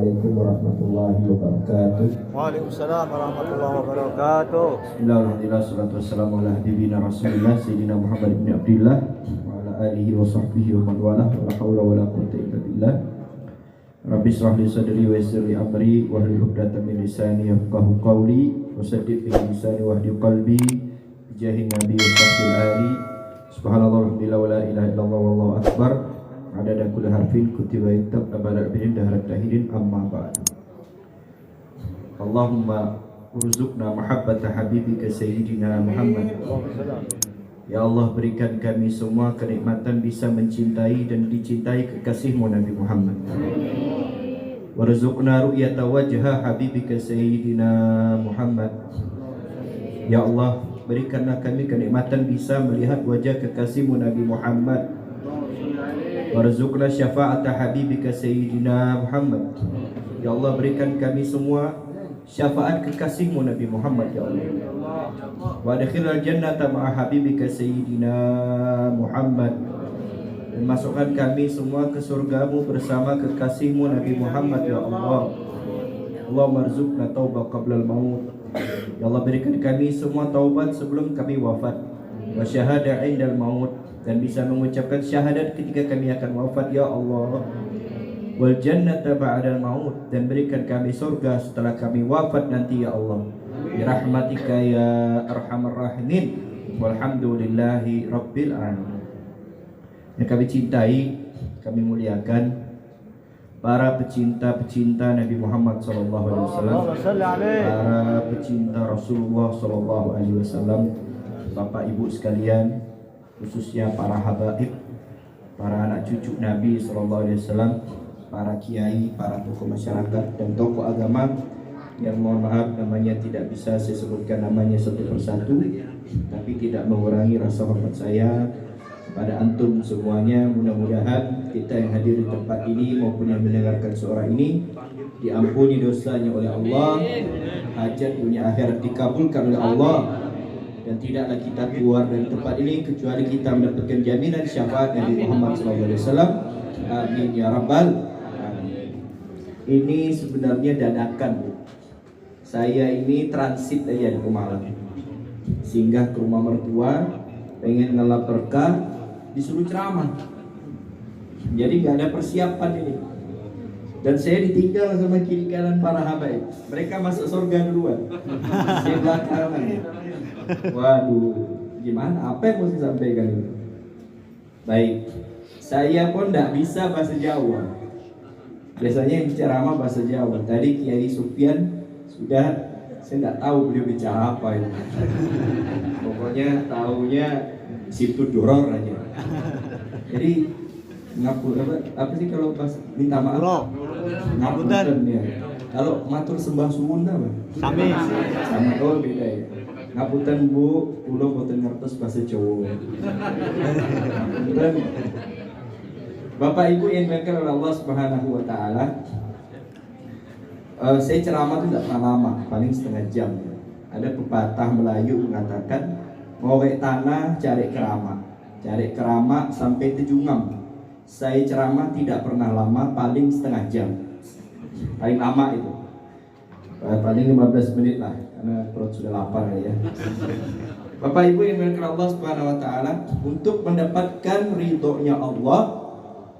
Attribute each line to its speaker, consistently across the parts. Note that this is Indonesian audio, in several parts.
Speaker 1: Assalamualaikum warahmatullahi wabarakatuh.
Speaker 2: Waalaikumsalam warahmatullahi wabarakatuh.
Speaker 1: Bismillahirrahmanirrahim. Salatu wassalamu ala habibina Rasulillah Sayyidina Muhammad bin Abdillah wa ala alihi wa sahbihi wa man walah wa la hawla wa la quwwata illa billah. Rabbi shrah li sadri wa yassir li amri wa hlul 'uqdatam min lisani yafqahu qawli wa saddid bi lisani wa hdi qalbi bijahin nabi wa sahbil ali. Subhanallah walhamdulillah wa la ilaha illallah wallahu akbar. Adada kulli harfin kutiba yaktab abada bi'in daharat tahirin amma ba'd. Allahumma urzuqna mahabbata habibika sayyidina Muhammad. Ya Allah, berikan kami semua kenikmatan bisa mencintai dan dicintai kekasihmu Nabi Muhammad. Warzuqna ru'yata wajha habibika sayyidina Muhammad. Ya Allah, berikanlah kami kenikmatan bisa melihat wajah kekasihmu Nabi Muhammad. Warzuqna syafa'ata habibika sayyidina Muhammad. Ya Allah, berikan kami semua syafaat kekasihmu Nabi Muhammad, ya Allah. Wa adkhilnal jannata ma'a habibika sayyidina Muhammad. Dan masukkan kami semua ke surgamu bersama kekasihmu Nabi Muhammad, ya Allah. Allahumma rzuqna taubah qablal maut. Ya Allah, berikan kami semua taubat sebelum kami wafat. Wa syahada indal maut, dan bisa mengucapkan syahadat ketika kami akan wafat, ya Allah. Wal jannata ba'dal maut, dan berikan kami surga setelah kami wafat nanti, ya Allah. Bi rahmatika ya arhamar rahimin. Walhamdulillahi rabbil alamin. Yang kami cintai, kami muliakan para pecinta-pecinta Nabi Muhammad sallallahu alaihi wasallam, para pecinta Rasulullah sallallahu alaihi wasallam, Bapak Ibu sekalian, khususnya para habaib, para anak cucu Nabi sallallahu alaihi wasallam, para kiai, para tokoh masyarakat dan tokoh agama yang mohon maaf namanya tidak bisa saya sebutkan namanya satu persatu, tapi tidak mengurangi rasa hormat saya kepada antum semuanya. Mudah-mudahan kita yang hadir di tempat ini maupun yang mendengarkan suara ini diampuni dosanya oleh Allah, hajat dunia akhirat dikabulkan oleh Allah, dan tidaklah kita keluar dari tempat ini kecuali kita mendapatkan jaminan syafaat Nabi Muhammad SAW. Amin ya rabbal alamin. Ini sebenarnya dadakan, Bu. Saya ini transit aja di Pemalang, singgah ke rumah mertua, pengen ngelap berkah, disuruh ceramah. Jadi gak ada persiapan ini. Dan saya ditinggal sama kiri kanan para habaib. Mereka masuk surga duluan, saya belakangan. Waduh, gimana? Apa yang mau saya sampaikan ini? Baik, saya pun tidak bisa bahasa Jawa. Biasanya yang ceramah bahasa Jawa. Tadi Kiai Sufyan sudah, saya tidak tahu beliau bicara apa itu. Pokoknya tahunya situ doror aja. Jadi apa sih kalau pas minta maaf? Ngapunten ya. Kalau matur sembah suwun apa?
Speaker 2: Sami.
Speaker 1: Sama, oh beda ya. Ngapunten Bu, kula boten ngertos bahasa Jawa. Ngapunten. Bapak Ibu yang dimuliakan oleh Allah Subhanahu wa taala. Saya ceramah itu tidak pernah lama, paling setengah jam. Ada pepatah Melayu mengatakan, ngowek tanah cari kerama, cari kerama sampai tejungam. Saya ceramah tidak pernah lama, paling setengah jam. Paling lama itu paling 15 menit lah, karena perut sudah lapar ya. Bapak Ibu yang dimuliakan Allah Subhanahu wa taala, untuk mendapatkan ridhonya Allah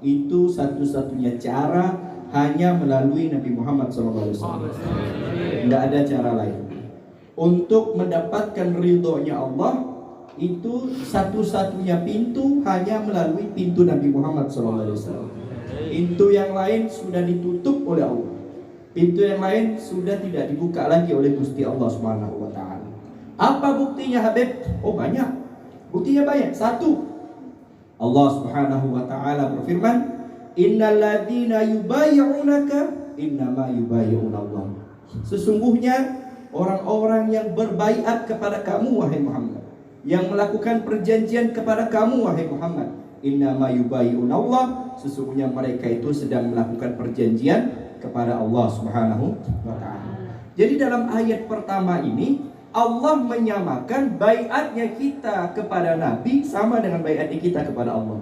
Speaker 1: itu satu-satunya cara hanya melalui Nabi Muhammad SAW. Tidak ada cara lain. Untuk mendapatkan ridhonya Allah itu satu-satunya pintu hanya melalui pintu Nabi Muhammad SAW. Pintu yang lain sudah ditutup oleh Allah. Pintu yang lain sudah tidak dibuka lagi oleh Gusti Allah Subhanahu wa taala. Apa buktinya, Habib? Oh, banyak. Buktinya banyak. Satu, Allah Subhanahu wa taala berfirman, innal ladzina yubayyi'unaka innama yubayyi'una Allah. Sesungguhnya orang-orang yang berbaiat kepada kamu wahai Muhammad, yang melakukan perjanjian kepada kamu wahai Muhammad, innama yubayyi'una Allah, sesungguhnya mereka itu sedang melakukan perjanjian kepada Allah Subhanahu wa taala. Jadi dalam ayat pertama ini Allah menyamakan baiatnya kita kepada Nabi sama dengan baiatnya kita kepada Allah.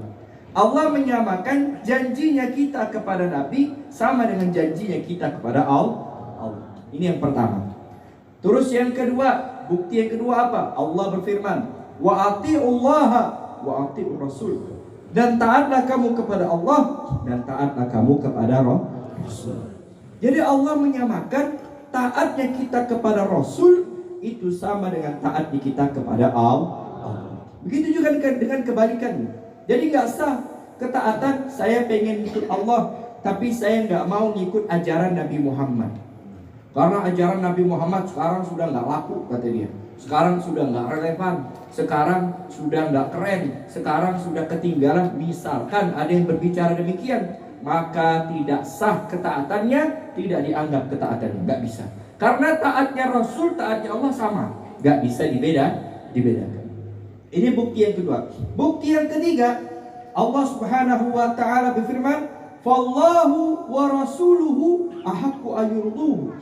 Speaker 1: Allah menyamakan janjinya kita kepada Nabi sama dengan janjinya kita kepada Allah. Ini yang pertama. Terus yang kedua, bukti yang kedua apa? Allah berfirman, wa atiullaha wa atiur rasul. Dan taatlah kamu kepada Allah dan taatlah kamu kepada Rasul. Jadi Allah menyamakan taatnya kita kepada Rasul itu sama dengan taatnya kita kepada Allah. Begitu juga dengan kebalikannya. Jadi nggak sah ketaatan saya pengen ikut Allah, tapi saya nggak mau ngikut ajaran Nabi Muhammad. Karena ajaran Nabi Muhammad sekarang sudah nggak laku, kata dia. Sekarang sudah nggak relevan. Sekarang sudah nggak keren. Sekarang sudah ketinggalan. Misalkan ada yang berbicara demikian, maka tidak sah ketaatannya, tidak dianggap ketaatannya, nggak bisa. Karena taatnya Rasul, taatnya Allah sama, nggak bisa dibedakan. Ini bukti yang kedua. Bukti yang ketiga, Allah Subhanahu wa taala berfirman, "Fallahu wa rasuluhu ahaqqu ayyurduhu."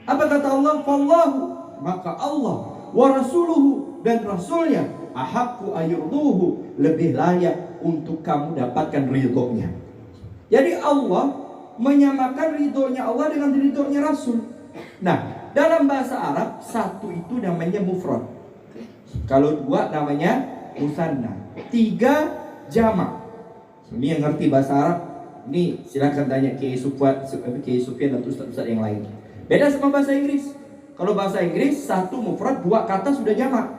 Speaker 1: Apa kata Allah? Fallahu, maka Allah, wa rasuluhu, dan rasulnya, ahaqqu ayyurduhu, lebih layak untuk kamu dapatkan ridhonya. Jadi Allah menyamakan ridhonya Allah dengan ridhonya Rasul. Nah, dalam bahasa Arab satu itu namanya mufrad. Kalau dua namanya musanna, tiga jamak. Ini yang ngerti bahasa Arab, ini silakan tanya Kiai Sufyan atau ustaz-ustaz yang lain. Beda sama bahasa Inggris. Kalau bahasa Inggris satu mufrad, dua kata sudah jamak.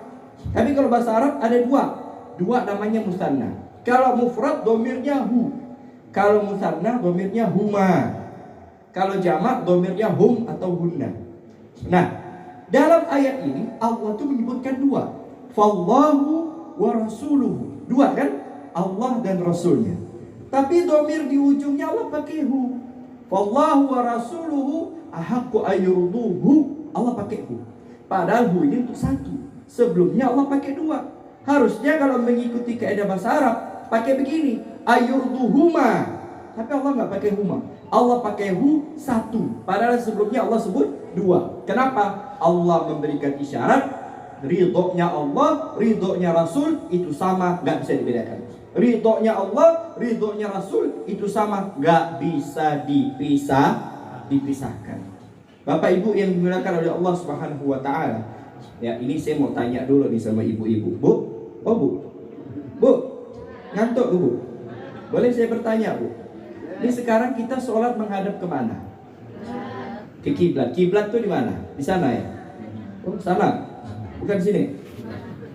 Speaker 1: Tapi kalau bahasa Arab ada dua namanya musanna. Kalau mufrad domirnya hu, kalau musanna domirnya huma, kalau jamak domirnya hum atau hunna. Nah, dalam ayat ini Allah tuh menyebutkan dua, fallahu wa rasuluhu, dua kan, Allah dan Rasulnya. Tapi domir di ujungnya Allah pakai hu, fallahu wa rasuluhu ahaqqu ayyurduhu, Allah pakai hu. Padahal hu ini untuk satu. Sebelumnya Allah pakai dua. Harusnya kalau mengikuti kaidah bahasa Arab pakai begini, ayyurduhuma. Tapi Allah nggak pakai huma, Allah pakai hu satu. Padahal sebelumnya Allah sebut dua. Kenapa? Allah memberikan isyarat ridhonya Allah, ridhonya Rasul itu sama, nggak bisa dibedakan. Ridhonya Allah, ridhonya Rasul itu sama, nggak bisa dipisahkan. Bapak Ibu yang dimuliakan oleh Allah Subhanahu wa taala. Ya, ini saya mau tanya dulu nih sama ibu-ibu. Bu, ngantuk Bu? Boleh saya bertanya Bu? Ini sekarang kita sholat menghadap kemana? Ke kiblat. Kiblat tuh di mana? Di sana ya? Oh, sana. Bukan sini.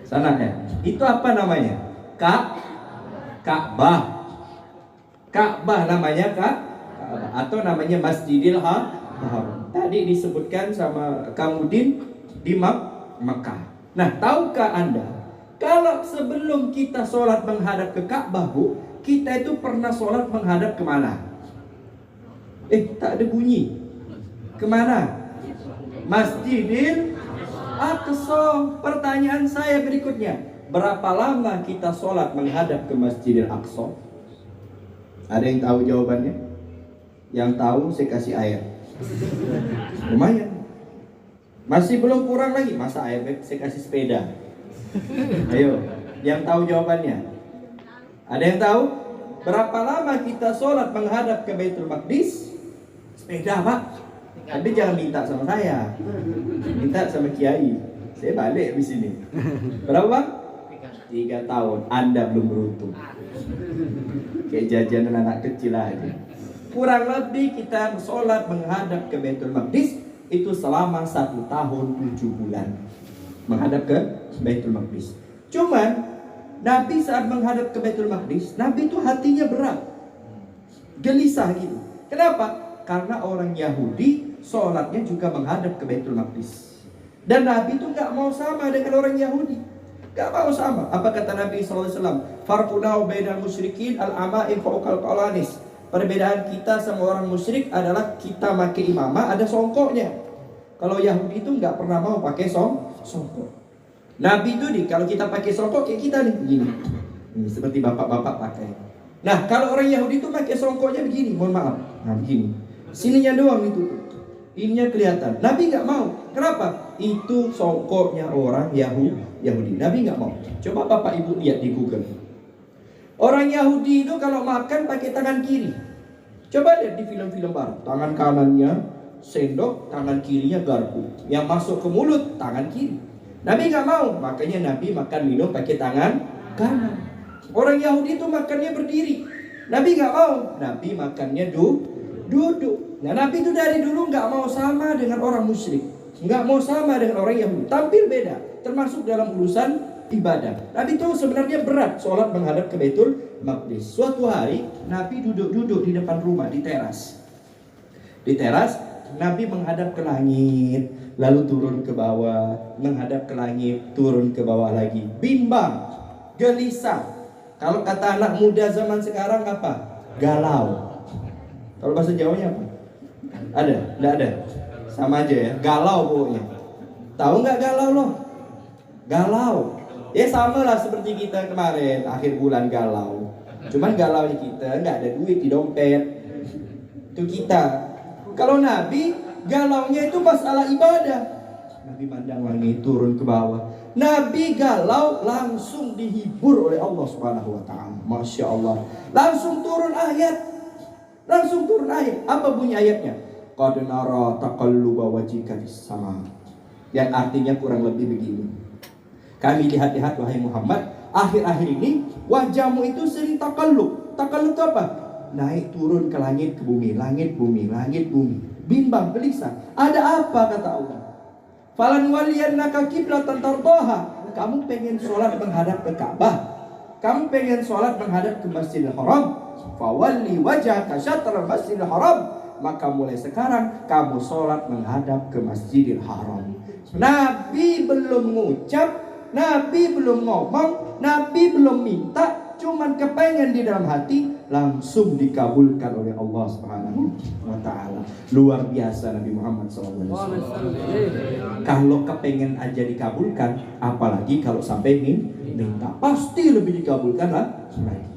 Speaker 1: Sana ya. Itu apa namanya? Ka'bah. Ka'bah namanya Ka'bah atau namanya Masjidil Haram. Tadi disebutkan sama Kang Udin di Mekah. Nah, tahukah Anda kalau sebelum kita sholat menghadap ke Ka'bah Bu, kita itu pernah sholat menghadap kemana? Tak ada bunyi. Kemana? Masjidil Aqsa. Pertanyaan saya berikutnya, berapa lama kita sholat menghadap ke Masjidil Aqsa? Ada yang tahu jawabannya? Yang tahu saya kasih air. Lumayan. Masih belum kurang lagi. Masa air saya kasih sepeda? Ayo, yang tahu jawabannya? Ada yang tahu? Berapa lama kita sholat menghadap ke Baitul Maqdis? Sepeda Pak. Tapi jangan minta sama saya, minta sama Kiai. Saya balik di sini. Berapa? 3 tahun. Anda belum beruntung. Kayak jajanan anak kecil aja. Kurang lebih kita sholat menghadap ke Baitul Maqdis itu selama 1 tahun 7 bulan menghadap ke Baitul Maqdis. Cuman Nabi saat menghadap ke Baitul Maqdis, Nabi itu hatinya berat, gelisah gitu. Kenapa? Karena orang Yahudi sholatnya juga menghadap ke Baitul Maqdis. Dan Nabi itu gak mau sama dengan orang Yahudi, gak mau sama. Apa kata Nabi SAW? Farqunau bainal musyrikin al-ama'im fa'uqal qalanis. Perbedaan kita sama orang musyrik adalah kita pakai imamah ada songkoknya. Kalau Yahudi itu gak pernah mau pakai songkok. Nabi itu kalau kita pakai songkok kayak kita nih begini. Ini seperti bapak-bapak pakai. Nah, kalau orang Yahudi itu pakai songkoknya begini, mohon maaf. Nah, begini. Sininya doang itu. Ininya kelihatan. Nabi nggak mau. Kenapa? Itu songkoknya orang Yahudi. Nabi nggak mau. Coba bapak ibu lihat di Google. Orang Yahudi itu kalau makan pakai tangan kiri. Coba lihat di film-film baru. Tangan kanannya sendok, tangan kirinya garpu. Yang masuk ke mulut, tangan kiri. Nabi nggak mau, makanya Nabi makan minum pakai tangan kanan. Orang Yahudi itu makannya berdiri. Nabi nggak mau, Nabi makannya duduk. Nah, Nabi itu dari dulu nggak mau sama dengan orang musyrik, nggak mau sama dengan orang Yahudi. Tampil beda, termasuk dalam urusan ibadah. Nabi itu sebenarnya berat sholat menghadap ke Baitul Maqdis. Suatu hari Nabi duduk-duduk di depan rumah di teras. Di teras Nabi menghadap ke langit, lalu turun ke bawah, menghadap ke langit, turun ke bawah lagi. Bimbang, gelisah. Kalau kata anak muda zaman sekarang apa? Galau. Kalau bahasa Jawanya apa? Ada? Nggak ada? Sama aja ya, galau pokoknya. Tahu nggak galau loh? Galau. Ya sama lah seperti kita kemarin, akhir bulan galau. Cuman galau kita nggak ada duit di dompet. Itu kita. Kalau Nabi, galaunya itu masalah ibadah. Nabi mandang langit, turun ke bawah. Nabi galau langsung dihibur oleh Allah Subhanahu wa taala. Masya Allah. Langsung turun ayat. Apa bunyi ayatnya? Qad nara taqalluba wajhika fis sama. Yang artinya kurang lebih begini. Kami lihat-lihat wahai Muhammad, akhir-akhir ini wajahmu itu sering takallub. Takallub itu apa? Naik turun ke langit ke bumi, langit bumi, langit bumi. Bimbang, gelisah. Ada apa kata Allah? Falan waliyannaka qiblatan tardaha. Kamu pengen sholat menghadap ke Ka'bah. Kamu pengen sholat menghadap ke Masjidil Haram. Fawalli wajhaka syatral Masjidil Haram. Maka mulai sekarang kamu sholat menghadap ke Masjidil Haram. Nabi belum ngucap, Nabi belum ngomong, Nabi belum minta, cuman kepengen di dalam hati, langsung dikabulkan oleh Allah Subhanahu wa taala. Luar biasa Nabi Muhammad SAW. Kalau kepengen aja dikabulkan, apalagi kalau sampai minta, pasti lebih dikabulkan lagi.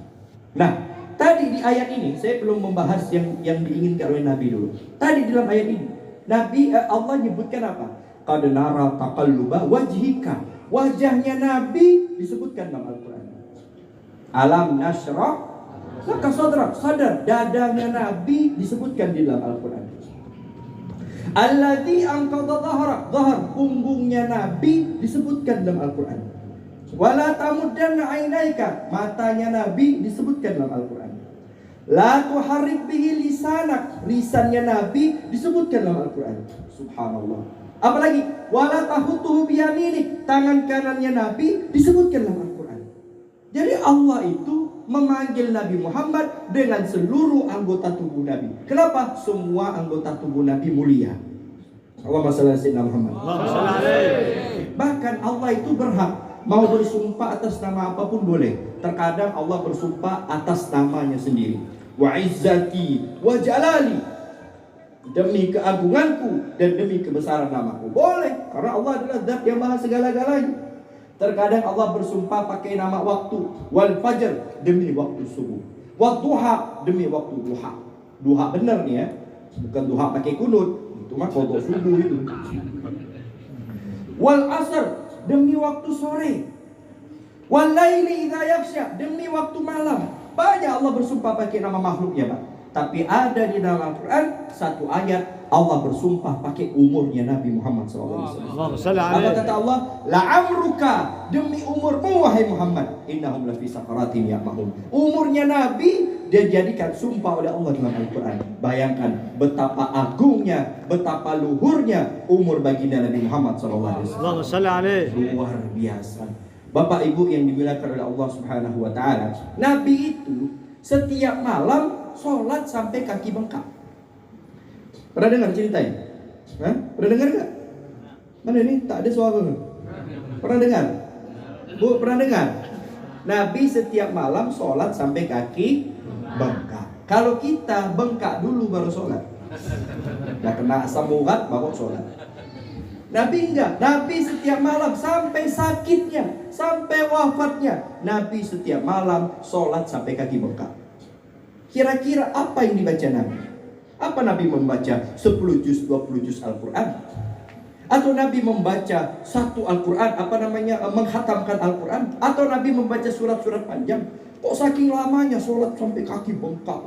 Speaker 1: Nah, tadi di ayat ini saya belum membahas yang diinginkan oleh Nabi dulu. Tadi dalam ayat ini, Allah nyebutkan apa? Qad nara taqalluba wajhika. Wajahnya Nabi disebutkan dalam Al-Quran. Alam nashrah laka sadrak. Sadar, dadanya Nabi disebutkan di dalam Al-Quran. Alladzi anqadha dhahrak. Dhahar, punggungnya Nabi disebutkan dalam Al-Quran. Wala tamuddanna ainaika. Matanya Nabi disebutkan dalam Al-Quran. La tuharrik bihi lisanak. Lisannya Nabi disebutkan dalam Al-Quran. Subhanallah. Apalagi wala tahutuhu biyaminik. Tangan kanannya Nabi disebutkan dalam Al-Quran. Jadi Allah itu memanggil Nabi Muhammad dengan seluruh anggota tubuh Nabi. Kenapa? Semua anggota tubuh Nabi mulia. Allahumma shalli ala sayyidina Muhammad. Bahkan Allah itu berhak mau bersumpah atas nama apapun boleh. Terkadang Allah bersumpah atas namanya sendiri. Wa izzati wa jalali. Demi keagunganku dan demi kebesaran namaku. Boleh, karena Allah adalah zat yang maha segala-galanya. Terkadang Allah bersumpah pakai nama waktu. Wal fajr, demi waktu subuh. Wal duha, demi waktu duha. Duha benar nih ya, bukan duha pakai kunut. Itu mah kodok subuh itu. Wal asr, demi waktu sore. Wal laili idza yaghsha, demi waktu malam. Banyak Allah bersumpah pakai nama makhluknya, Pak. Tapi ada di dalam Al-Quran satu ayat Allah bersumpah pakai umurnya Nabi Muhammad SAW. Apa kata Allah? La'amruka, demi umurmu wahai Muhammad, innahum lafi sakaratin ya'mahun. Umurnya Nabi dia jadikan sumpah oleh Allah dalam Al-Quran. Bayangkan betapa agungnya, betapa luhurnya umur baginda Nabi Muhammad SAW. Luar biasa. Bapak Ibu yang dimuliakan oleh Allah Subhanahu wa taala, Nabi itu setiap malam sholat sampai kaki bengkak. Pernah dengar ceritanya? Pernah dengar nggak? Mana ini? Tak ada suara. Pernah dengar? Bu, pernah dengar? Nabi setiap malam sholat sampai kaki bengkak. Kalau kita bengkak dulu baru sholat. Udah kena asam urat baru sholat. Nabi enggak. Nabi setiap malam sampai sakitnya, sampai wafatnya, Nabi setiap malam sholat sampai kaki bengkak. Kira-kira apa yang dibaca Nabi? Apa Nabi membaca 10 juz, 20 juz Al-Quran? Atau Nabi membaca satu Al-Quran, menghatamkan Al-Quran? Atau Nabi membaca surat-surat panjang? Kok saking lamanya sholat sampai kaki bengkak.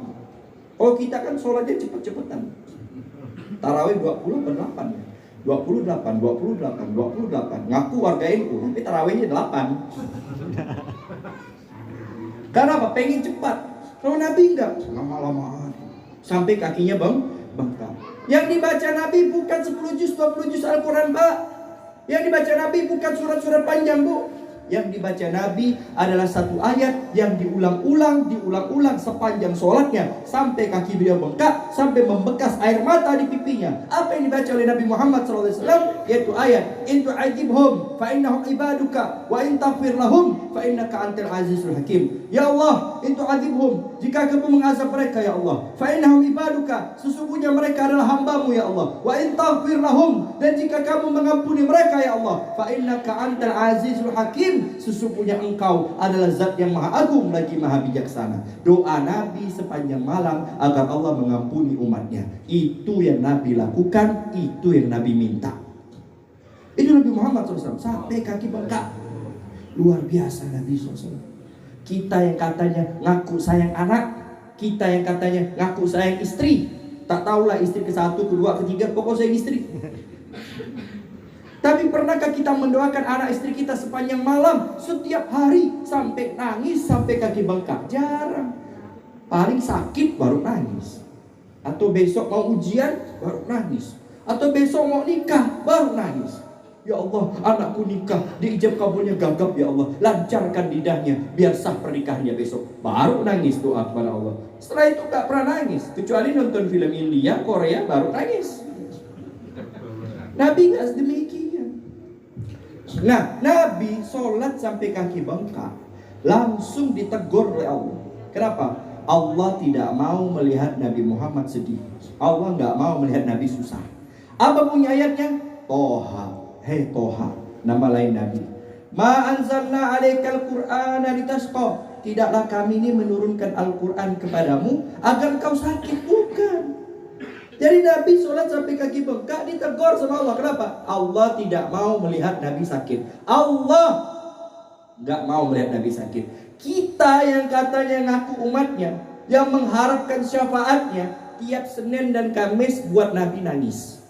Speaker 1: Kalau kita kan sholatnya cepet-cepetan. Tarawih 28 ya. 28. Ngaku warga NU, tapi tarawihnya 8. Karena apa? Pengen cepat. Kalau Nabi enggak, lama-lama sampai kakinya bengkak. Yang dibaca Nabi bukan 10 juz, 20 juz Al-Quran, Pak. Yang dibaca Nabi bukan surat-surat panjang, Bu. Yang dibaca Nabi adalah satu ayat yang diulang-ulang sepanjang sholatnya, sampai kaki beliau bengkak, sampai membekas air mata di pipinya. Apa yang dibaca oleh Nabi Muhammad SAW? Yaitu ayat, in tu'adzibhum fa innahum ibaduka wa in taghfir lahum fa innaka antal azizul hakim. Ya Allah, in tu'adzibhum, jika kamu mengazab mereka ya Allah, fa innahum ibaduka, sesungguhnya mereka adalah hambamu ya Allah, wa in taghfir lahum, dan jika kamu mengampuni mereka ya Allah, fa innaka antal azizul hakim, sesungguhnya engkau adalah zat yang maha agung lagi maha bijaksana. Doa Nabi sepanjang malam agar Allah mengampuni umatnya. Itu yang Nabi lakukan, itu yang Nabi minta. Itu Nabi Muhammad SAW sampai kaki bengkak. Luar biasa Nabi SAW. Kita yang katanya ngaku sayang anak, kita yang katanya ngaku sayang istri, tak tahulah istri ke-1, ke-2, ke-3, pokoknya sayang istri. Tapi pernahkah kita mendoakan anak istri kita sepanjang malam, setiap hari, sampai nangis, sampai kaki bengkak? Jarang. Paling sakit baru nangis. Atau besok mau ujian baru nangis. Atau besok mau nikah baru nangis. Ya Allah, anakku nikah, diijab kabulnya gagap ya Allah, lancarkan lidahnya biar sah pernikahannya besok. Baru nangis doa kepada Allah. Setelah itu gak pernah nangis, kecuali nonton film India, Korea baru nangis. Nabi gak sedemikian. Nah, Nabi sholat sampai kaki bengkak, langsung ditegur oleh Allah. Kenapa? Allah tidak mau melihat Nabi Muhammad sedih. Allah gak mau melihat Nabi susah. Apa bunyi ayatnya? Toha. Hei Toha, nama lain Nabi. Ma anzalna alaikal qur'ana litasqa. Tidaklah kami ini menurunkan Al-Quran kepadamu agar kau sakit. Bukan. Jadi Nabi sholat sampai kaki bengkak ditegur sama Allah. Kenapa? Allah tidak mau melihat Nabi sakit. Allah gak mau melihat Nabi sakit. Kita yang katanya ngaku umatnya, yang mengharapkan syafaatnya, tiap Senin dan Kamis buat Nabi nangis.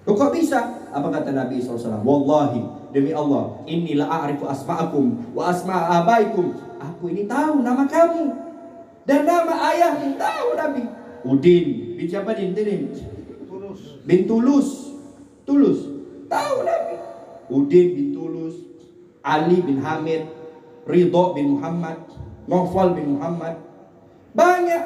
Speaker 1: Kok bisa? Apa kata Nabi SAW? Wallahi, demi Allah, inilah a'rifu asma'akum wa asma'a abaikum. Aku ini tahu nama kamu dan nama ayahmu, tahu Nabi. Udin bin siapa din? Bin Tulus. Tahu Nabi. Udin bin Tulus, Ali bin Hamid, Ridho bin Muhammad, Nofal bin Muhammad. Banyak.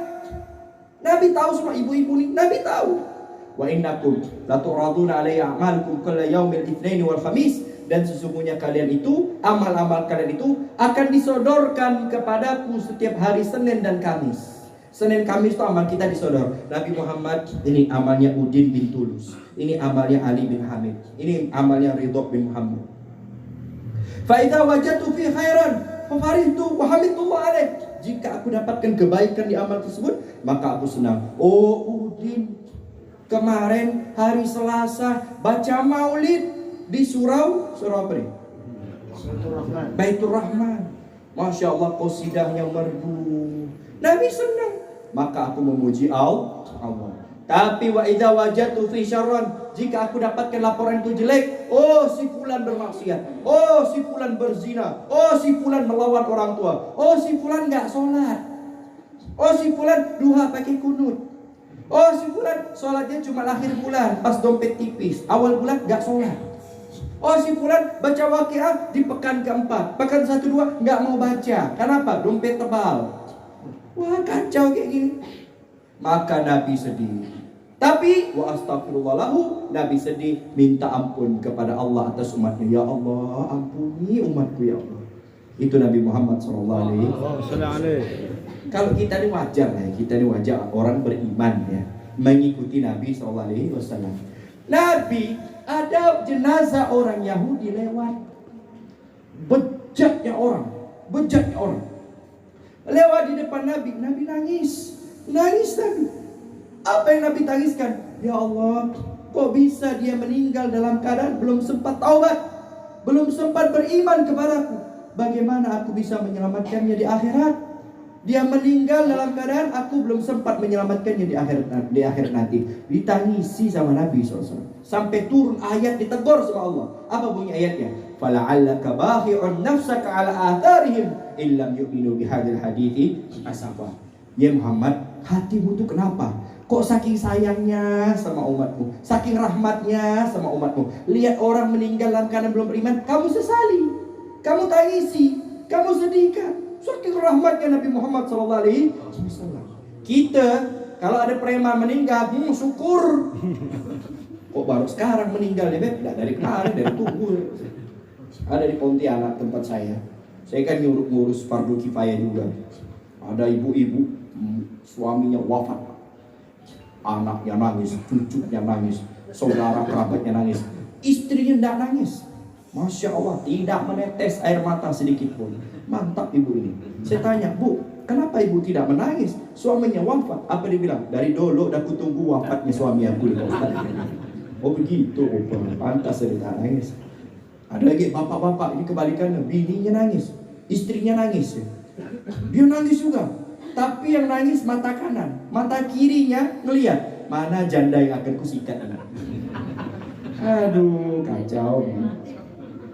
Speaker 1: Nabi tahu semua, ibu-ibu ini Nabi tahu. Wa innakum la tu'raduna alayya a'malukum kulla yaumil itsnaini wal khamis, dan sesungguhnya kalian itu, amal-amal kalian itu akan disodorkan kepadaku setiap hari Senin dan Kamis. Senin Kamis itu amal kita disodor. Nabi Muhammad, ini amalnya Udin bin Tulus, ini amalnya Ali bin Hamid, ini amalnya Ridho bin Muhammad. Fa idza wajadtu fi khairan fa farihtu wa hamidullah alaih. Jika aku dapatkan kebaikan di amal tersebut, maka aku senang. Oh Udin, kemarin hari Selasa baca maulid di surau apa nih? Baitur Rahman. Masya Allah, qasidahnya merdu. Nabi senang. Maka aku memuji Allah. Tapi wa idza wajadtu fi syarran, jika aku dapatkan laporan itu jelek, oh si fulan bermaksiat, oh si fulan berzina, oh si fulan melawan orang tua, oh si fulan enggak sholat, oh si fulan duha pakai kunut, oh si fulan sholatnya cuma akhir bulan pas dompet tipis, awal bulan gak sholat. Oh si fulan baca Waqiah di pekan keempat, pekan 1-2 gak mau baca. Kenapa? Dompet tebal. Wah kacau kayak gini. Maka Nabi sedih. Tapi wa astagfirullah lahu, Nabi sedih, minta ampun kepada Allah atas umatnya. Ya Allah, ampuni umatku ya Allah. Itu Nabi Muhammad SAW. Kalau kita ini wajar ya, kita ini wajar orang beriman ya, mengikuti Nabi SAW. Nabi, ada jenazah orang Yahudi lewat, bejatnya orang, lewat di depan Nabi. Nabi nangis Nabi. Apa yang Nabi tangiskan? Ya Allah, kok bisa dia meninggal dalam keadaan belum sempat taubat, belum sempat beriman kepadaku? bagaimana aku bisa menyelamatkannya di akhirat? Dia meninggal dalam keadaan aku belum sempat menyelamatkannya di akhirat nanti. Ditangisi sama Nabi SAW. Sampai turun ayat ditegur sama Allah. Apa bunyi ayatnya? Fala'allaka bahi'un nafsaka ala atharihim illam yu'minu bihadil hadithi asafa. Ya Muhammad, hatimu tuh kenapa? Kok saking sayangnya sama umatmu, saking rahmatnya sama umatmu, lihat orang meninggal dalam keadaan belum beriman, kamu sesali, kamu tangisi, kamu sedihkan. Saking rahmatnya Nabi Muhammad SAW. Kita kalau ada preman meninggal, syukur. Kok baru sekarang meninggal ya Beb? Nggak dari kemarin, dari tubuh. Ada di Pontianak tempat saya. Saya kan ngurus fardu kifayah juga. Ada ibu-ibu, suaminya wafat, anaknya nangis, cucunya nangis, saudara kerabatnya nangis, istrinya tidak nangis. Masya Allah, tidak menetes air mata sedikit pun. Mantap ibu ini. Saya tanya, Bu, kenapa ibu tidak menangis? Suaminya wafat. Apa dia bilang? Dari dulu udah kutunggu wafatnya suami aku. Oh begitu, pantas saya tidak nangis. Ada lagi bapak-bapak, ini kebalikannya. Bininya nangis, istrinya nangis. Dia nangis juga. Tapi yang nangis mata kanan, mata kirinya ngelihat mana janda yang akan kusikat anak. Aduh, kacau.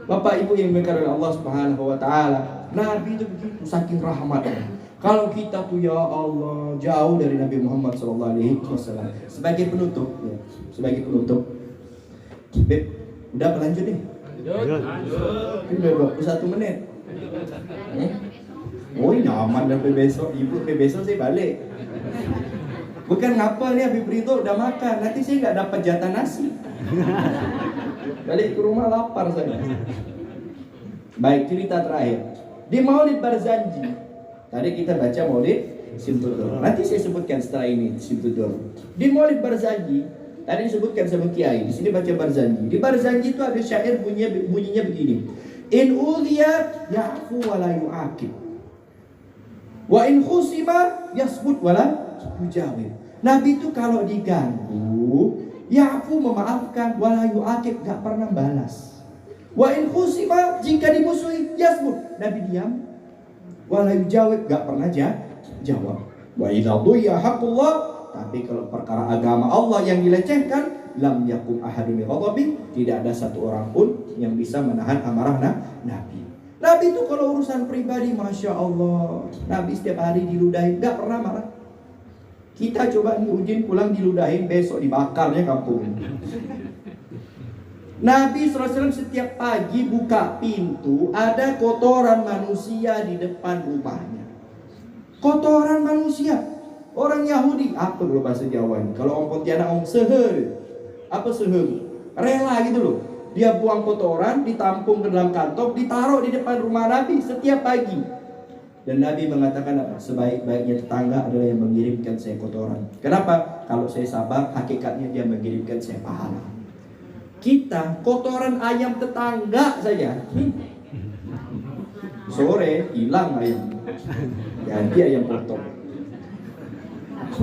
Speaker 1: Bapak Ibu yang dimuliakan oleh Allah Subhanahu wa taala, Nabi itu begitu saking rahmatnya. Kalau kita tuh ya Allah jauh dari Nabi Muhammad SAW. Sebagai penutup, ya, sebagai penutup, Beb, udah berlanjut nih. Ini udah 21 menit. Oh nyaman sampai besok, ibu sampai besok saya balik. Bukan ngapa nih Habib Ridho udah makan, nanti saya nggak dapat jatah nasi. Balik ke rumah lapar saya. Baik, cerita terakhir. Di Maulid Barzanji. Tadi kita baca Maulid Simtudur. Nanti saya sebutkan setelah ini Simtudur. Di Maulid Barzanji, tadi disebutkan sama Kiai. Di sini baca Barzanji. Di Barzanji itu ada syair bunyinya begini. In udhiya ya'fu wa la yu'aqib. Wa in khusima yasbut wa la yujawib. Nabi itu kalau diganggu, ya'fu memaafkan, wa la yu'aqib, gak pernah balas. Wa in khusima, jika dimusuhi, yasbut, Nabi diam. Wa la yujawib, gak pernah jawab. Wa idza dhiya haqqullah, tapi kalau perkara agama Allah yang dilecehkan, lam yakum ahadun ghadabi, tidak ada satu orang pun yang bisa menahan amarah Nabi. Nabi itu kalau urusan pribadi, Masya Allah, Nabi setiap hari diludahin, gak pernah marah. Kita coba nih Ujin pulang diludahin, besok dibakarnya kampung. Nabi SAW setiap pagi buka pintu, ada kotoran manusia di depan rumahnya. Kotoran manusia. Orang Yahudi, apa kalau bahasa Jawa ini? Kalau orang Pontianak orang seher. Apa seher? Rela gitu loh. Dia buang kotoran, ditampung ke dalam kantong, ditaruh di depan rumah Nabi setiap pagi. Dan Nabi mengatakan apa? Sebaik-baiknya tetangga adalah yang mengirimkan saya kotoran. Kenapa? Kalau saya sabar, hakikatnya dia mengirimkan saya pahala. Kita kotoran ayam tetangga saja. Sore hilang ayam, ganti ayam potong.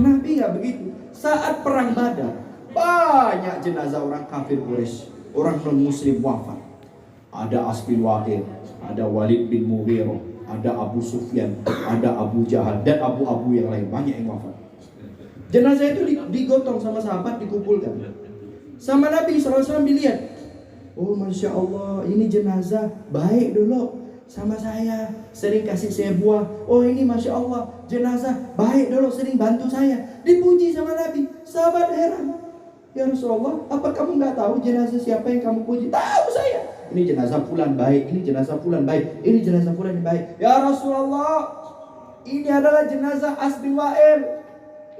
Speaker 1: Nabi nggak begitu. Saat perang Badar, banyak jenazah orang kafir Quraisy, orang non Muslim wafat. Ada As bin Waqid, ada Walid bin Mughirah, ada Abu Sufyan, ada Abu Jahal, dan abu-abu yang lain, banyak yang wafat. Jenazah itu digotong sama sahabat, dikumpulkan. Sama Nabi SAW dilihat. Oh Masya Allah, ini jenazah baik dulu sama saya, sering kasih saya buah. Oh ini Masya Allah, jenazah baik dulu, sering bantu saya. Dipuji sama Nabi. Sahabat heran, ya Rasulullah, apa kamu gak tahu jenazah siapa yang kamu puji? Tahu saya. Ini jenazah fulan baik, ini jenazah fulan baik, ini jenazah fulan baik. Ya Rasulullah, ini adalah jenazah As bin Wa'il,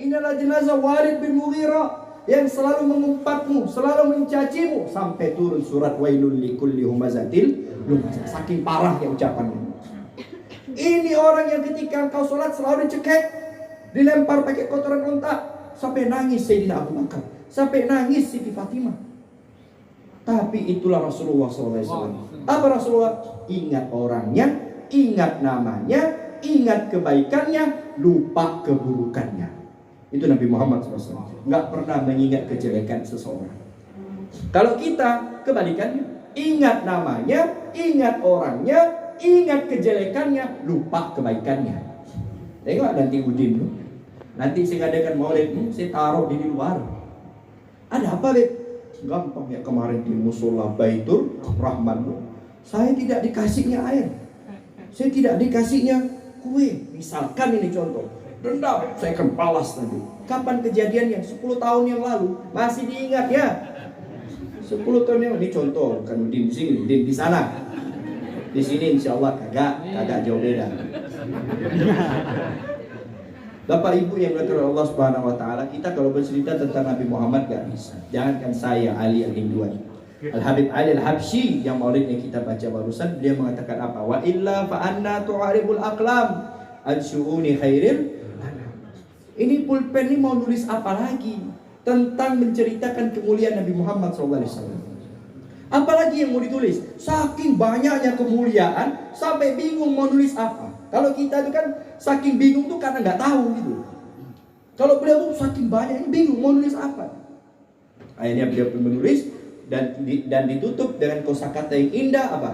Speaker 1: ini adalah jenazah Walid bin Mughirah yang selalu mengumpatmu, selalu mencacimu, sampai turun surat wailul likulli humazatil lumazah. Saking parahnya ucapannya. Ini orang yang ketika engkau sholat selalu dicekek, dilempar pakai kotoran unta, sampai nangis Sayyidina Abu Bakar, sampai nangis Siti Fatimah. Tapi itulah Rasulullah SAW. Apa Rasulullah? Ingat orangnya, ingat namanya, ingat kebaikannya, lupa keburukannya. Itu Nabi Muhammad SAW. Nggak pernah mengingat kejelekan seseorang. Kalau kita kebalikannya, ingat namanya, ingat orangnya, ingat kejelekannya, lupa kebaikannya. Tengok nanti Udin tuh. Nanti saya adakan maulid, saya taruh di luar. Ada apa, Beb? Gampang ya, kemarin di musola Baitur Rahman tuh, saya tidak dikasihnya air, saya tidak dikasihnya kue. Misalkan ini contoh, dendam, saya akan balas nanti. Kapan kejadiannya? 10 tahun yang lalu. Masih diingat ya? 10 tahun yang lalu. Ini contoh, kan Udin di sini, Udin di sana. Di sini insya Allah kagak jauh beda. Bapak Ibu yang dimuliakan oleh Allah Subhanahu wa taala, kita kalau bercerita tentang Nabi Muhammad gak bisa. Jangankan saya Ali Al-Hinduan. Al-Habib Ali Al-Habsyi yang maulidnya kita baca barusan, dia mengatakan apa? Wa illa fa anna tu'aribul aqlam an syu'uni khairil. Ini pulpen ini mau nulis apa lagi tentang menceritakan kemuliaan Nabi Muhammad SAW? Apalagi yang mau ditulis? Saking banyaknya kemuliaan sampai bingung mau nulis apa. Kalau kita itu kan saking bingung tuh karena nggak tahu gitu. Kalau beliau tuh saking banyaknya bingung mau nulis apa. Akhirnya beliau pun menulis dan ditutup dengan kosakata yang indah apa?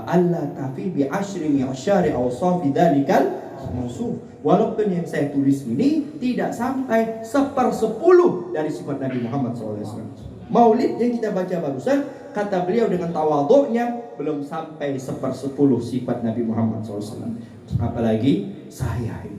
Speaker 1: Allah tafi bi asyri mi'asyari awsafi dalikal mausuf. Walaupun yang saya tulis ini tidak sampai 1/10 dari sifat Nabi Muhammad SAW. Maulid yang kita baca barusan, kata beliau dengan tawadhu'nya, belum sampai 1/10 sifat Nabi Muhammad SAW. Apalagi saya ini.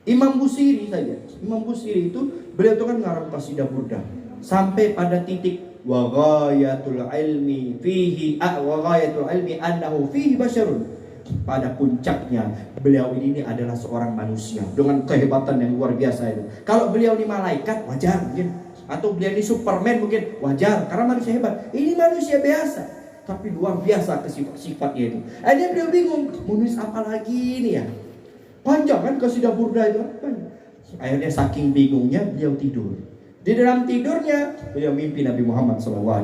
Speaker 1: Imam Busiri saja. Imam Busiri itu, beliau itu kan ngarang qasidah burdah. Sampai pada titik wa ghayatul ilmi fihi wa ghayatul ilmi annahu fihi basyarun. Pada puncaknya beliau ini adalah seorang manusia dengan kehebatan yang luar biasa itu. Kalau beliau ini malaikat wajar mungkin, atau beliau ini Superman mungkin wajar karena manusia hebat. Ini manusia biasa tapi luar biasa sifatnya itu. Akhirnya beliau bingung menulis apa lagi ini ya. Panjang kan qasidah burda itu. Akhirnya saking bingungnya beliau tidur. Di dalam tidurnya beliau mimpi Nabi Muhammad SAW.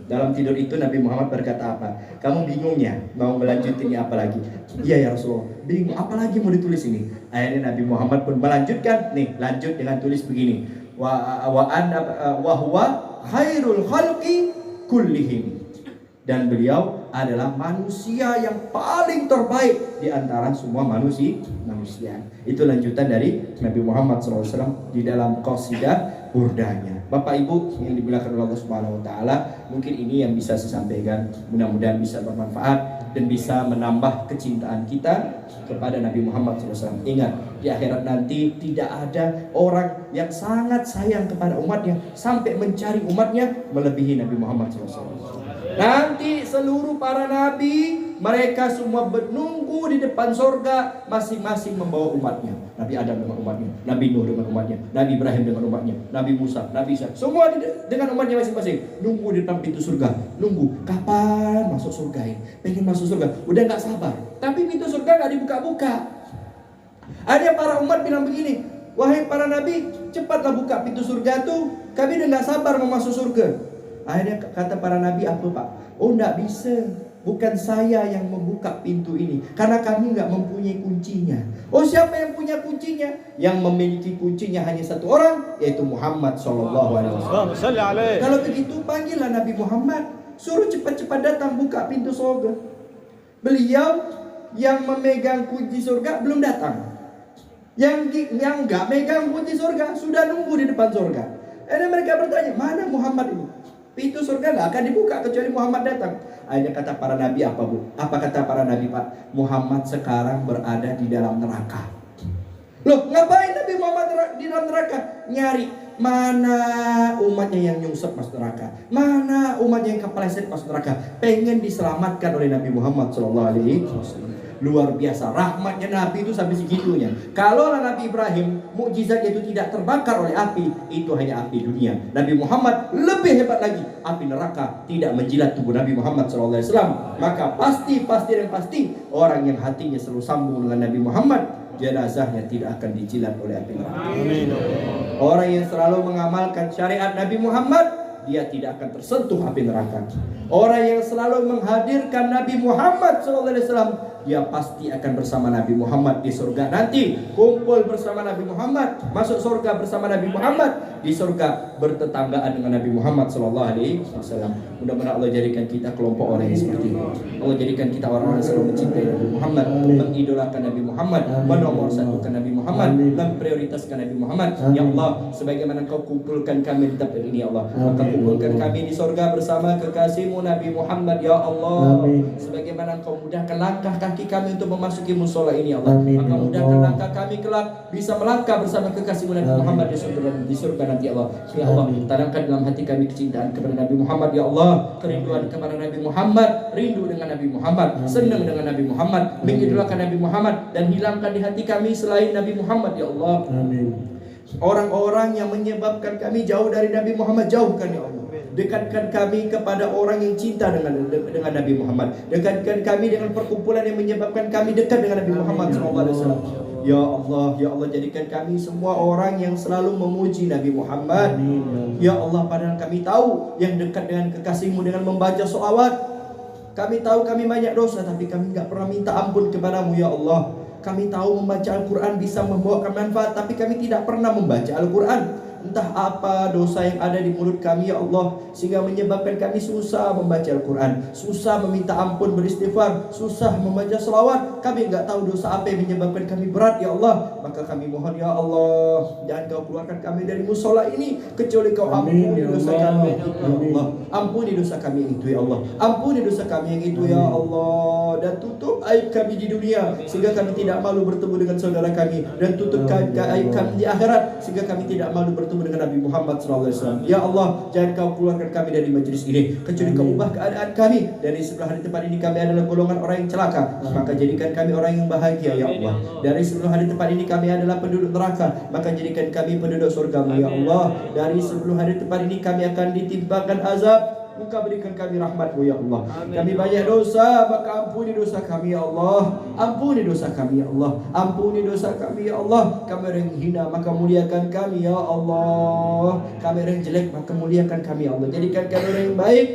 Speaker 1: Dalam tidur itu Nabi Muhammad berkata apa? Kamu bingungnya mau melanjutkannya apa lagi? Iya ya Rasulullah, bingung apa lagi mau ditulis ini? Akhirnya Nabi Muhammad pun melanjutkan. Nih lanjut dengan tulis begini. Wa huwa khairul khalqi kullihim. Dan beliau adalah manusia yang paling terbaik di antara semua manusia. Itu lanjutan dari Nabi Muhammad SAW di dalam qasidah burdanya. Bapak Ibu yang dimuliakan oleh Allah Subhanahu wa taala, mungkin ini yang bisa saya sampaikan. Mudah-mudahan bisa bermanfaat dan bisa menambah kecintaan kita kepada Nabi Muhammad SAW. Ingat, di akhirat nanti tidak ada orang yang sangat sayang kepada umatnya sampai mencari umatnya melebihi Nabi Muhammad SAW. Nanti seluruh para nabi mereka semua menunggu di depan sorga, masing-masing membawa umatnya. Nabi Adam dengan umatnya, Nabi Nuh dengan umatnya, Nabi Ibrahim dengan umatnya, Nabi Musa, Nabi Isa, semua dengan umatnya masing-masing. Nunggu di depan pintu surga, nunggu kapan masuk surga ini, pengen masuk surga, udah nggak sabar. Tapi pintu surga nggak dibuka-buka. Ada para umat bilang begini, wahai para nabi, cepatlah buka pintu surga tuh, kami udah nggak sabar mau masuk surga. Akhirnya kata para nabi, apa Pak? Oh enggak bisa, bukan saya yang membuka pintu ini, karena kami enggak mempunyai kuncinya. Oh siapa yang punya kuncinya? Yang memiliki kuncinya hanya satu orang, yaitu Muhammad SAW. Kalau begitu panggillah Nabi Muhammad, suruh cepat-cepat datang buka pintu surga. Beliau yang memegang kunci surga belum datang. Yang enggak megang kunci surga sudah nunggu di depan surga. Dan mereka bertanya, mana Muhammad ini? Pintu surga nggak akan dibuka kecuali Muhammad datang. Akhirnya kata para nabi apa Bu? Apa kata para nabi Pak? Muhammad sekarang berada di dalam neraka. Loh ngapain Nabi Muhammad di dalam neraka? Nyari mana umatnya yang nyungsep masuk neraka, mana umatnya yang kepleset masuk neraka. Pengen diselamatkan oleh Nabi Muhammad SAW. Luar biasa rahmatnya Nabi itu sampai segitunya. Kalau Nabi Ibrahim mukjizatnya itu tidak terbakar oleh api, itu hanya api dunia. Nabi Muhammad lebih hebat lagi, api neraka tidak menjilat tubuh Nabi Muhammad SAW. Maka pasti orang yang hatinya selalu sambung dengan Nabi Muhammad, jenazahnya tidak akan dijilat oleh api neraka. Amin. Orang yang selalu mengamalkan syariat Nabi Muhammad, dia tidak akan tersentuh api neraka. Orang yang selalu menghadirkan Nabi Muhammad SAW, dia pasti akan bersama Nabi Muhammad di surga nanti. Kumpul bersama Nabi Muhammad, masuk surga bersama Nabi Muhammad, di surga bertetanggaan dengan Nabi Muhammad SAW. Mudah-mudahan Allah jadikan kita kelompok orang yang seperti ini. Allah jadikan kita orang-orang yang selalu mencintai Nabi Muhammad, mengidolakan Nabi Muhammad, menomor satukan Nabi Muhammad, dan prioritaskan Nabi Muhammad. Ya Allah, sebagaimana Kau kumpulkan kami di tempat ini, ya Allah, maka kumpulkan kami di surga bersama kekasih-Mu Nabi Muhammad, ya Allah. Sebagaimana Kau mudahkan langkah kaki kami untuk memasuki musola ini, ya Allah, maka mudahkan langkah kami kelak bisa melangkah bersama kekasih-Mu Nabi Muhammad di surga nanti, ya Allah. Ya Allah, tanamkan dalam hati kami kecintaan kepada Nabi Muhammad, ya Allah, kerinduan kepada Nabi Muhammad, rindu dengan Nabi Muhammad, senang dengan Nabi Muhammad, mengidolakan Nabi Muhammad, dan hilangkan di hati kami selain Nabi Muhammad, ya Allah. Orang-orang yang menyebabkan kami jauh dari Nabi Muhammad, jauhkan, ya Allah. Dekatkan kami kepada orang yang cinta dengan Nabi Muhammad. Dekatkan kami dengan perkumpulan yang menyebabkan kami dekat dengan Nabi Muhammad SAW. Ya Allah, ya Allah, jadikan kami semua orang yang selalu memuji Nabi Muhammad. Ya Allah, padahal kami tahu yang dekat dengan kekasih-Mu dengan membaca sholawat. Kami tahu kami banyak dosa, tapi kami tidak pernah minta ampun kepadamu, ya Allah. Kami tahu membaca Al-Quran bisa membawakan manfaat, tapi kami tidak pernah membaca Al-Quran. Entah apa dosa yang ada di mulut kami, ya Allah, sehingga menyebabkan kami susah membaca Al-Quran, susah meminta ampun, beristighfar, susah membaca selawat. Kami enggak tahu dosa apa yang menyebabkan kami berat, ya Allah. Maka kami mohon, ya Allah, jangan Kau keluarkan kami dari musola ini kecuali Kau ampuni dosa kami itu, ya Allah. Ampuni dosa kami itu, ya Allah. Ampuni dosa kami yang itu, ya Allah. Dan tutup aib kami di dunia sehingga kami tidak malu bertemu dengan saudara kami, dan tutup aib kami di akhirat sehingga kami tidak malu bertemu dengan Nabi Muhammad SAW. Ya Allah, jangan Kau keluarkan kami dari majlis ini kecuali Kau ubah keadaan kami. Dari sebelah hari tempat ini kami adalah golongan orang yang celaka, maka jadikan kami orang yang bahagia, ya Allah. Dari sebelah hari tempat ini kami adalah penduduk neraka, maka jadikan kami penduduk surga-Mu, ya Allah. Dari sebelum hari tempat ini kami akan ditimpakan azab, Muka berikan kami rahmat-Mu, ya Allah. Kami banyak dosa, maka ampuni dosa kami, ya Allah. Ampuni dosa kami, ya Allah. Ampuni dosa kami, ya Allah. Kami orang hina, maka muliakan kami, ya Allah. Kami orang jelek, maka muliakan kami, ya Allah. Jadikan kami orang yang baik.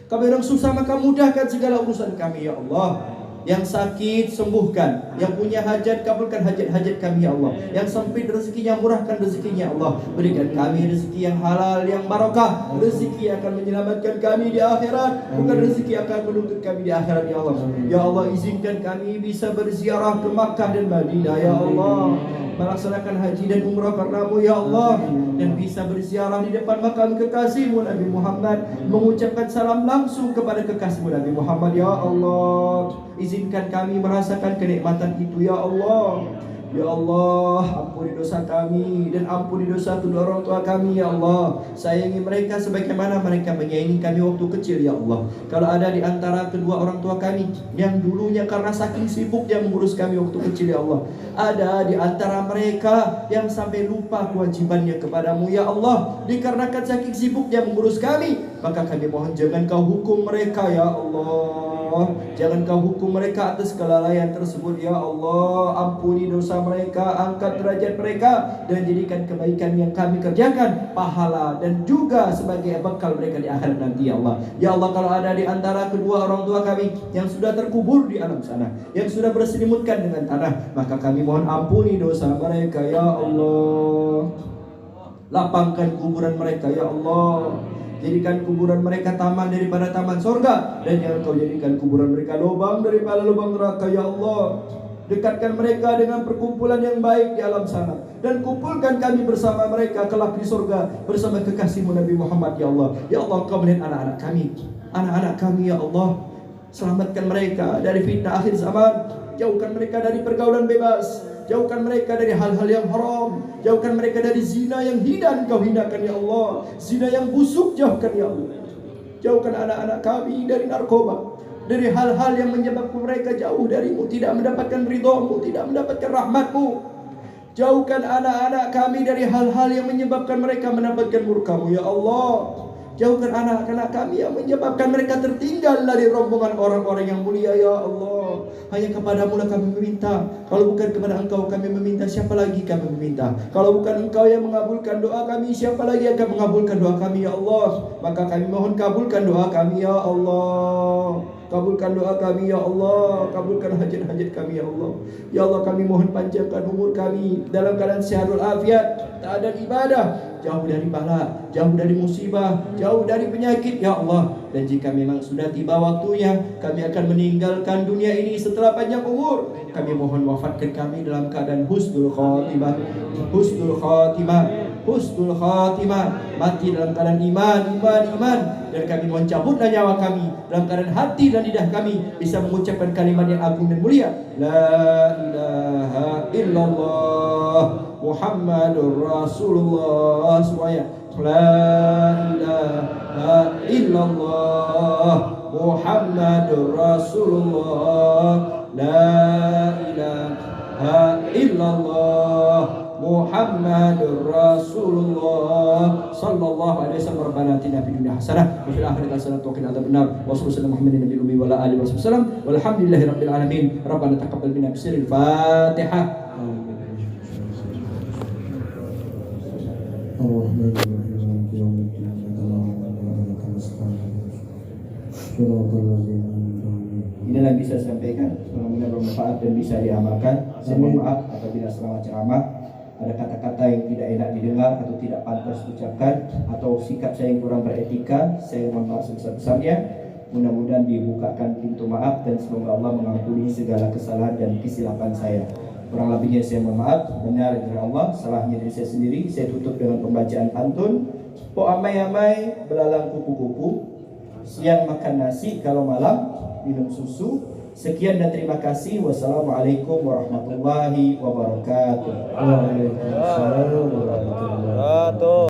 Speaker 1: Kami orang susah, maka mudahkan segala urusan kami, ya Allah. Yang sakit sembuhkan, yang punya hajat kabulkan hajat-hajat kami, ya Allah. Yang sempit rezekinya murahkan rezekinya, ya Allah. Berikan kami rezeki yang halal, yang barakah, rezeki yang akan menyelamatkan kami di akhirat, bukan rezeki yang akan menuntut kami di akhirat, ya Allah. Ya Allah, izinkan kami bisa berziarah ke Makkah dan Madinah, ya Allah, melaksanakan haji dan umrah karena-Mu, ya Allah, dan bisa berziarah di depan makam kekasih-Mu Nabi Muhammad, mengucapkan salam langsung kepada kekasih-Mu Nabi Muhammad, ya Allah. Izinkan kami merasakan kenikmatan itu, ya Allah. Ya Allah, ampuni dosa kami dan ampuni dosa kedua orang tua kami, ya Allah. Sayangi mereka sebagaimana mereka menyayangi kami waktu kecil, ya Allah. Kalau ada di antara kedua orang tua kami yang dulunya karena saking sibuk yang mengurus kami waktu kecil, ya Allah, ada di antara mereka yang sampai lupa kewajibannya kepadamu, ya Allah, dikarenakan saking sibuknya mengurus kami, maka kami mohon jangan Kau hukum mereka, ya Allah. Jangan Kau hukum mereka atas kelalaian tersebut, ya Allah. Ampuni dosa mereka, angkat derajat mereka, dan jadikan kebaikan yang kami kerjakan pahala dan juga sebagai bekal mereka di akhirat nanti, ya Allah. Ya Allah, kalau ada di antara kedua orang tua kami yang sudah terkubur di alam sana, yang sudah berselimutkan dengan tanah, maka kami mohon ampuni dosa mereka, ya Allah. Lapangkan kuburan mereka, ya Allah. Jadikan kuburan mereka taman daripada taman surga, dan jangan Kau jadikan kuburan mereka lubang daripada lubang neraka, ya Allah. Dekatkan mereka dengan perkumpulan yang baik di alam sana, dan kumpulkan kami bersama mereka kelak di surga bersama kekasih-Mu Nabi Muhammad, ya Allah. Ya Allah, Kau melihat anak-anak kami, ya Allah. Selamatkan mereka dari fitnah akhir zaman. Jauhkan mereka dari pergaulan bebas, jauhkan mereka dari hal-hal yang haram, jauhkan mereka dari zina yang hina Kau hinakan, ya Allah. Zina yang busuk jauhkan, ya Allah. Jauhkan anak-anak kami dari narkoba, dari hal-hal yang menyebabkan mereka jauh dari-Mu, tidak mendapatkan ridha-Mu, tidak mendapatkan rahmat-Mu. Jauhkan anak-anak kami dari hal-hal yang menyebabkan mereka mendapatkan murka-Mu, ya Allah. Jauhkan anak-anak kami yang menyebabkan mereka tertinggal dari rombongan orang-orang yang mulia, ya Allah. Hanya kepadamu lah kami meminta. Kalau bukan kepada Engkau kami meminta, siapa lagi kami meminta? Kalau bukan Engkau yang mengabulkan doa kami, siapa lagi yang akan mengabulkan doa kami, ya Allah? Maka kami mohon kabulkan doa kami, ya Allah. kabulkan doa kami ya Allah, kabulkan hajat-hajat kami ya Allah. Ya Allah, kami mohon panjangkan umur kami dalam keadaan sehat walafiat, tak ada ibadah, jauh dari bala, jauh dari musibah, jauh dari penyakit ya Allah. Dan jika memang sudah tiba waktunya kami akan meninggalkan dunia ini setelah panjang umur, kami mohon wafatkan kami dalam keadaan husnul khatimah, husnul khatimah, husnul khatimah, mati dalam keadaan iman. Dan kami mohon cabutlah nyawa kami dalam keadaan hati dan lidah kami bisa mengucapkan kalimat yang agung dan mulia, la ilaha illallah Muhammadur Rasulullah. Semuanya, la ilaha illallah Muhammadur Rasulullah, la ilaha illallah Muhammadur Rasulullah sallallahu alaihi wasallam. Rabbana atina fid dunya hasanah wa fil akhirati hasanah wa qina adzabannar. Wa sallallahu Muhammadin nabiyil ummi wa ala alihi wasallam. Walhamdulillahi rabbil alamin. Rabbana taqabbal minna bisirril Fatihah. Inilah yang bisa saya sampaikan, mudah-mudahan bermanfaat dan bisa diamalkan. Saya mohon maaf apabila selama ceramah ada kata-kata yang tidak enak didengar atau tidak pantas ucapkan atau sikap saya yang kurang beretika. Saya mohon maaf sebesar-besarnya. Mudah-mudahan dibukakan pintu maaf dan semoga Allah mengampuni segala kesalahan dan kesilapan saya. Kurang lebihnya saya mohon maaf. Benar dari Allah, salahnya dari saya sendiri. Saya tutup dengan pembacaan pantun. Po amai-amai belalang kupu-kupu, siang makan nasi, kalau malam minum susu. Sekian dan terima kasih. Wassalamualaikum warahmatullahi wabarakatuh.
Speaker 2: Waalaikumsalam warahmatullahi wabarakatuh.